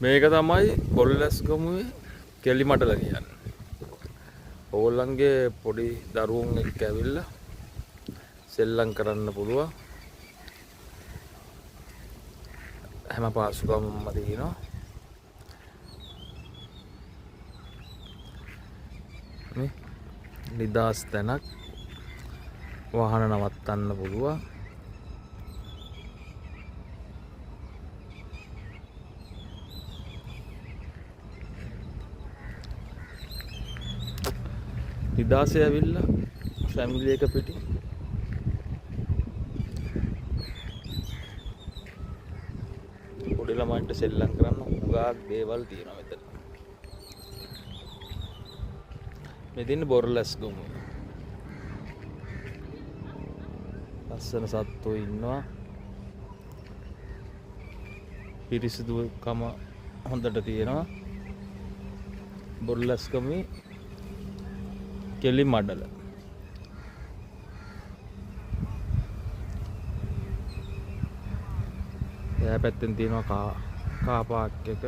මේක තමයි බොරලැස්ගමුවේ කෙලි මඩල කියන්නේ. ඕගොල්ලන්ගේ පොඩි දරුවොන් එක්ක ඇවිල්ලා සෙල්ලම් කරන්න පුළුවන්. හැම පාසුකම්ම තියෙනවා. මේ නිදාස් තැනක් වාහන නවත්තන්න පුළුවන්. නිදාසේ ඇවිල්ලා ෆැමිලි එක පිටින් පොඩි ළමයින්ට සෙල්ලම් කරන්න උගාක් දේවල් තියෙනවා මෙතන. මෙතන බොරලැස්ගමුව. ලස්සන සත්තු ඉන්නවා. පිරිසිදුකම හොඳට තියෙනවා. බොරලැස්ගමුවේ කෙලි මඩල. එයා පැත්තෙන් තියෙනවා කා පාක් එක.